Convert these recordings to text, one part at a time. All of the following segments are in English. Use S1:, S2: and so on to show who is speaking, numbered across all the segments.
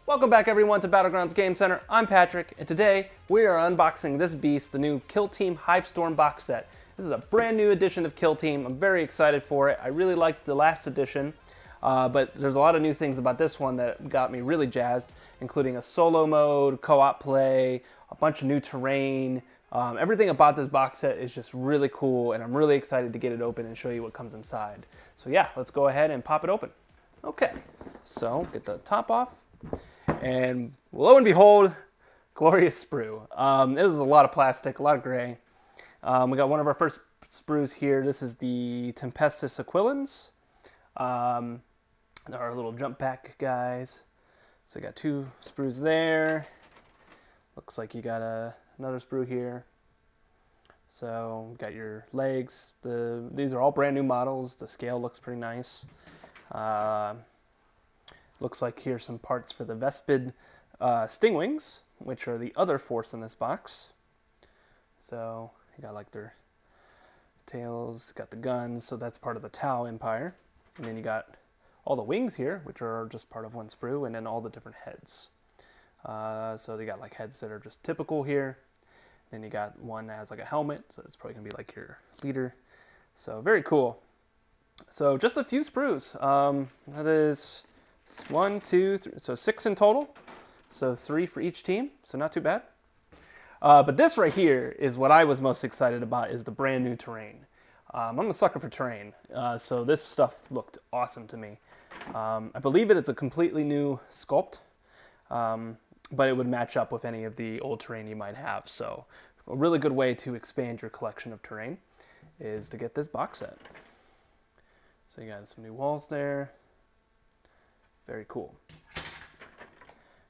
S1: Welcome back everyone to Battlegrounds Game Center. I'm Patrick, and today we are unboxing this beast, the new Kill Team Hivestorm box set. This is a brand new edition of Kill Team. I'm very excited for it. I really liked the last edition, but there's a lot of new things about this one that got me really jazzed, including a solo mode, co-op play, a bunch of new terrain. Everything about this box set is just really cool, and I'm really excited to get it open and show you what comes inside. So yeah, let's go ahead and pop it open. Okay, so get the top off. And lo and behold, glorious sprue. It was a lot of plastic, a lot of gray. We got one of our first sprues here. This is the Tempestus Aquilans. Our little jump pack guys. So you got two sprues there. Looks like you got another sprue here. So you got your legs. These are all brand new models. The scale looks pretty nice. Looks like here's some parts for the Vespid Stingwings, which are the other force in this box. So you got like their tails, got the guns, so that's part of the Tau Empire. And then you got all the wings here, which are just part of one sprue, and then all the different heads. So they got like heads that are just typical here. Then you got one that has like a helmet, so it's probably gonna be like your leader. So very cool. So just a few sprues. That is 1, 2, 3, so 6 in total. So 3 for each team, so not too bad. But this right here is what I was most excited about, is the brand new terrain. I'm a sucker for terrain, so this stuff looked awesome to me. I believe it is a completely new sculpt, but it would match up with any of the old terrain you might have. So a really good way to expand your collection of terrain is to get this box set. So you got some new walls there. Very cool.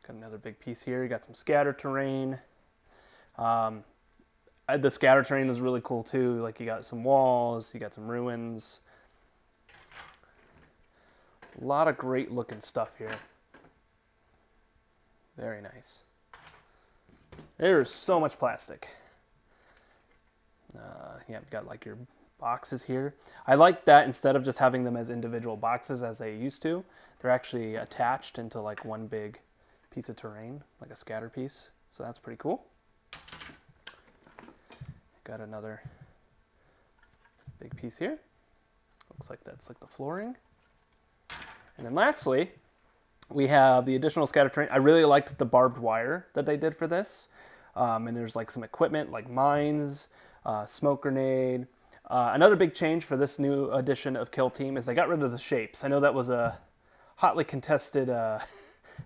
S1: Got another big piece here. You got some scatter terrain. The scatter terrain was really cool too. Like you got some walls, you got some ruins. A lot of great looking stuff here. Very nice. There's so much plastic. Yeah, you've got like your boxes here. I like that instead of just having them as individual boxes as they used to, they're actually attached into like one big piece of terrain, like a scatter piece. So that's pretty cool. Got another big piece here. Looks like that's like the flooring. And then lastly, we have the additional scatter terrain. I really liked the barbed wire that they did for this. And there's like some equipment like mines, smoke grenade. Another big change for this new edition of Kill Team is they got rid of the shapes. I know that was a hotly contested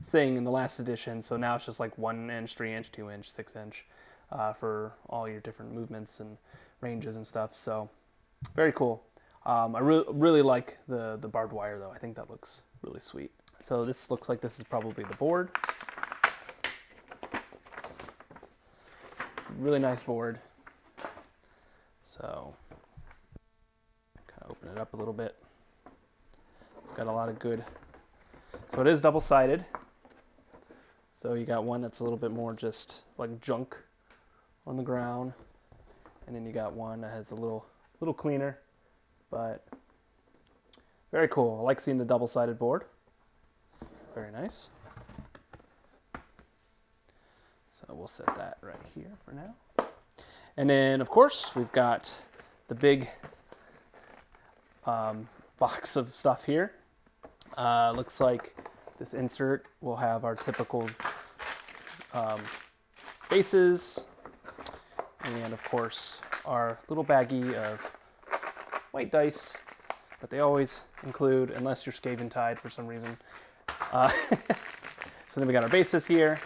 S1: thing in the last edition, so now it's just like 1 inch, 3 inch, 2 inch, 6 inch for all your different movements and ranges and stuff. So very cool. I really like the barbed wire though. I think that looks really sweet. So this looks like this is probably the board. Really nice board. So kind of open it up a little bit. It's got a lot of good. So it is double-sided. So you got one that's a little bit more just like junk on the ground, and then you got one that has a little cleaner, but very cool. I like seeing the double-sided board. Very nice. So we'll set that right here for now. And then, of course, we've got the big box of stuff here. Looks like this insert will have our typical bases, and of course our little baggie of white dice that they always include, unless you're Skaven Tide for some reason. So then we got our bases here.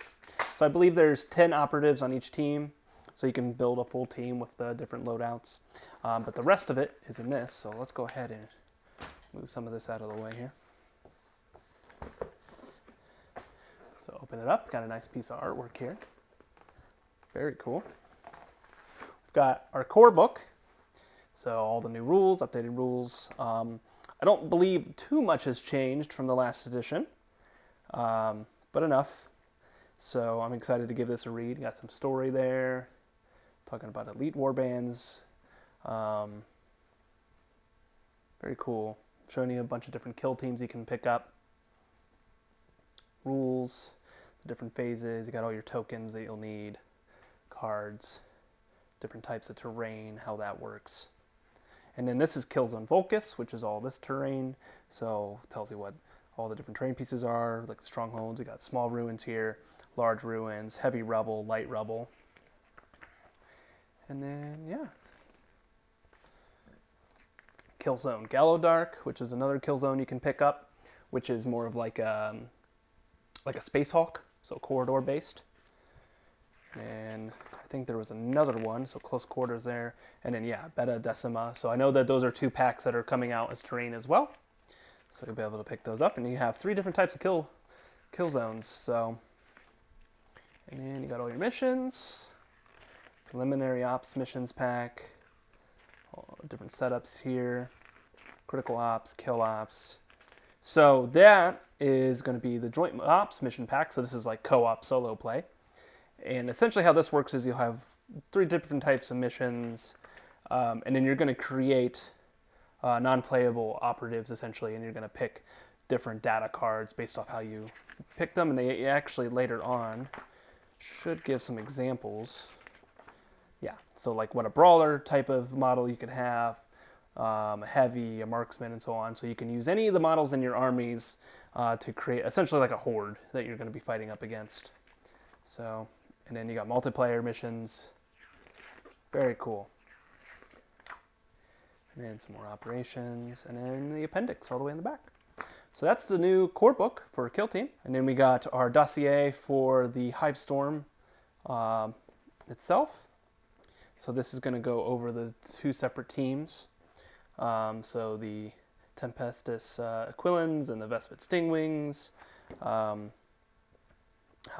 S1: So I believe there's 10 operatives on each team, so you can build a full team with the different loadouts. But the rest of it is in this, so let's go ahead and move some of this out of the way here. So open it up, got a nice piece of artwork here. Very cool. We've got our core book, so all the new rules, updated rules. I don't believe too much has changed from the last edition, but enough. So I'm excited to give this a read. Got some story there, talking about elite warbands. Very cool. Showing you a bunch of different kill teams you can pick up. Rules. different phases. You got all your tokens that you'll need, cards, different types of terrain, how that works. And then this is Killzone Volcus, which is all this terrain. So it tells you what all the different terrain pieces are, like the strongholds. You got small ruins here, large ruins, heavy rubble, light rubble. And then, yeah. Killzone Gallowdark, which is another Killzone you can pick up, which is more of like a Space Hawk, so corridor based. And I think there was another one, so close quarters there. And then, yeah, Beta Decima. So I know that those are 2 packs that are coming out as terrain as well. So you'll be able to pick those up. And you have 3 different types of kill zones. So, and then you got all your missions. Preliminary Ops missions pack. All different setups here. Critical Ops, Kill Ops. So that is going to be the Joint Ops mission pack. So this is like co-op solo play. And essentially how this works is you'll have 3 different types of missions, and then you're going to create non-playable operatives essentially, and you're going to pick different data cards based off how you pick them, and they actually later on should give some examples. Yeah, so like what a brawler type of model you could have, a heavy, a marksman, and so on. So you can use any of the models in your armies to create essentially like a horde that you're going to be fighting up against. So, and then you got multiplayer missions. Very cool. And then some more operations, and then the appendix all the way in the back. So that's the new core book for Kill Team. And then we got our dossier for the Hivestorm itself. So this is going to go over the 2 separate teams. So the Tempestus Aquilans and the Vespid Stingwings. How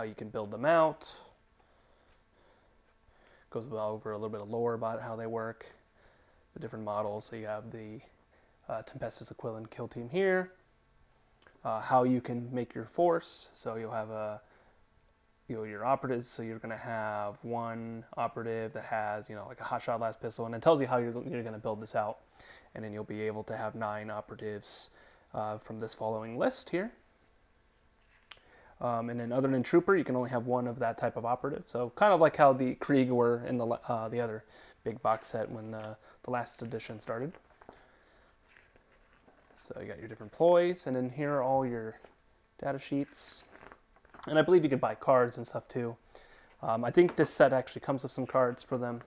S1: you can build them out. Goes over a little bit of lore about how they work. The different models. So you have the Tempestus Aquilan Kill Team here. How you can make your force. So you'll have your operatives. So you're going to have 1 operative that has like a hotshot last pistol, and it tells you how you're going to build this out. And then you'll be able to have 9 operatives from this following list here. And then other than Trooper, you can only have 1 of that type of operative. So kind of like how the Krieg were in the other big box set when the last edition started. So you got your different ploys, and then here are all your data sheets. And I believe you could buy cards and stuff too. I think this set actually comes with some cards for them.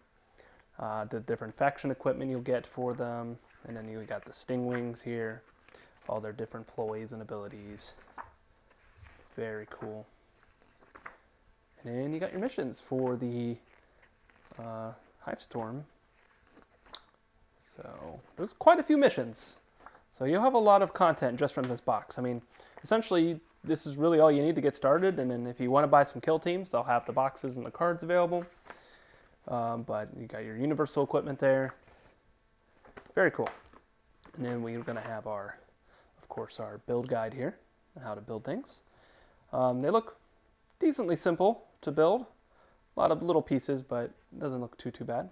S1: The different faction equipment you'll get for them. And then you got the Stingwings here. All their different ploys and abilities. Very cool. And then you got your missions for the Hivestorm. So there's quite a few missions. So you'll have a lot of content just from this box. I mean, essentially, this is really all you need to get started. And then if you want to buy some kill teams, they'll have the boxes and the cards available. But you got your universal equipment there. Very cool. And then we're going to have of course, our build guide here on how to build things. They look decently simple to build. A lot of little pieces, but it doesn't look too bad.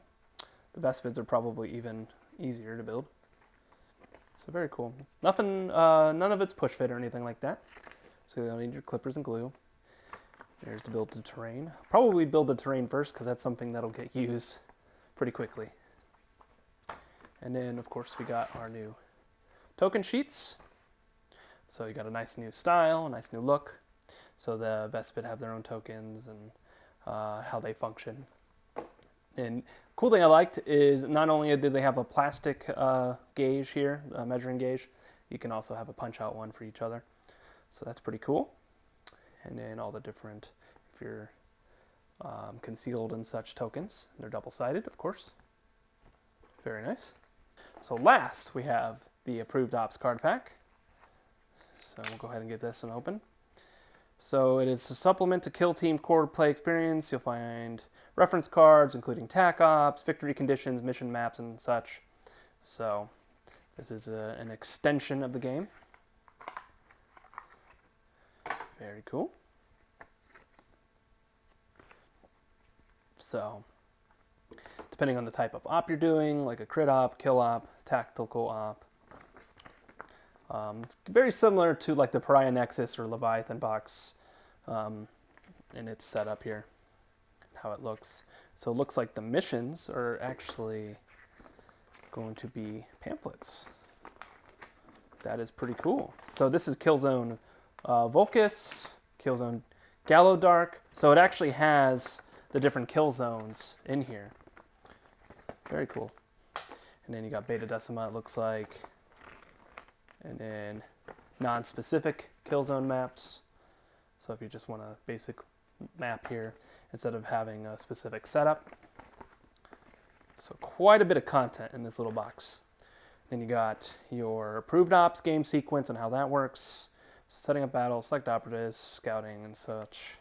S1: The Vespids are probably even easier to build. So very cool. Nothing, none of it's push fit or anything like that. So you'll need your clippers and glue. There's to build the terrain. Probably build the terrain first because that's something that'll get used pretty quickly. And then, of course, we got our new token sheets. So you got a nice new style, a nice new look. So the Vespid have their own tokens and how they function. And cool thing I liked is not only did they have a plastic gauge here, a measuring gauge, you can also have a punch-out one for each other. So that's pretty cool. And then all the different, if you're concealed and such tokens, they're double-sided, of course. Very nice. So last, we have the Approved Ops card pack. So we'll go ahead and get this one open. So it is a supplement to Kill Team core play experience. You'll find reference cards, including TAC Ops, victory conditions, mission maps, and such. So this is an extension of the game. Very cool. So depending on the type of op you're doing, like a crit op, kill op, tactical op. Very similar to like the Pariah Nexus or Leviathan box and its setup here, how it looks. So it looks like the missions are actually going to be pamphlets. That is pretty cool. So this is Killzone Volcus, Killzone Gallodark. So it actually has the different kill zones in here. Very cool. And then you got Beta Decima, it looks like. And then non-specific kill zone maps. So if you just want a basic map here, instead of having a specific setup. So quite a bit of content in this little box. Then you got your approved ops game sequence and how that works. Setting up battles, select operatives, scouting and such.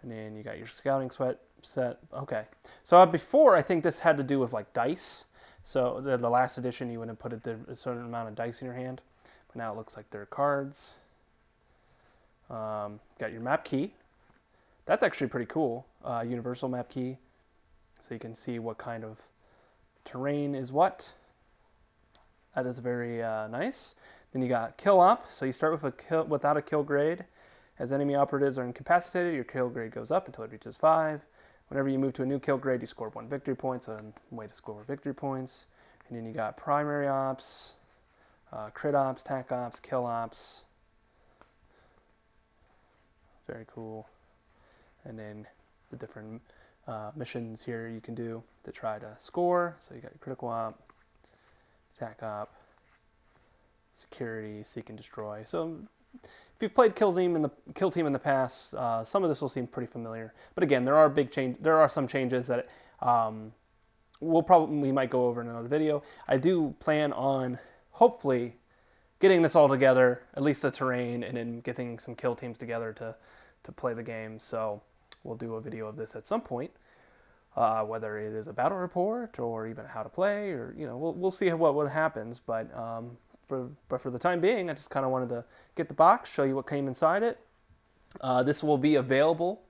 S1: And then you got your scouting set. Okay. So before, I think this had to do with like dice. So the last edition, you would have put a certain amount of dice in your hand. But now it looks like they're cards. Got your map key. That's actually pretty cool. Universal map key. So you can see what kind of terrain is what. That is very nice. Then you got kill op. So you start with a kill without a kill grade. As enemy operatives are incapacitated, your kill grade goes up until it reaches 5. Whenever you move to a new kill grade, you score 1 victory point. So a way to score victory points. And then you got primary ops, crit ops, tac ops, kill ops. Very cool. And then the different missions here you can do to try to score. So you got your critical op, attack op, security, seek and destroy. So if you've played Kill Team in the past, some of this will seem pretty familiar. But again, there are some changes that we might go over in another video. I do plan on hopefully getting this all together, at least the terrain, and then getting some kill teams together to play the game. So we'll do a video of this at some point, whether it is a battle report or even how to play, or we'll see what happens. But for the time being, I just kind of wanted to get the box, show you what came inside it. This will be available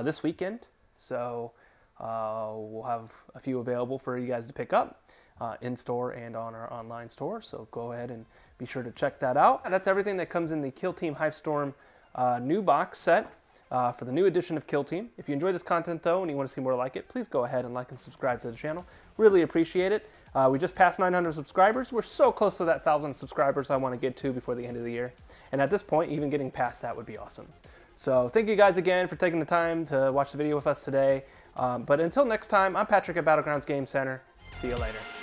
S1: this weekend, so we'll have a few available for you guys to pick up in store and on our online store. So go ahead and be sure to check that out. That's everything that comes in the Kill Team Hivestorm new box set for the new edition of Kill Team. If you enjoyed this content though and you want to see more like it, please go ahead and like and subscribe to the channel. Really appreciate it. We just passed 900 subscribers. We're so close to that 1,000 subscribers I want to get to before the end of the year. And at this point, even getting past that would be awesome. So thank you guys again for taking the time to watch the video with us today. But until next time, I'm Patrick at Battlegrounds Game Center. See you later.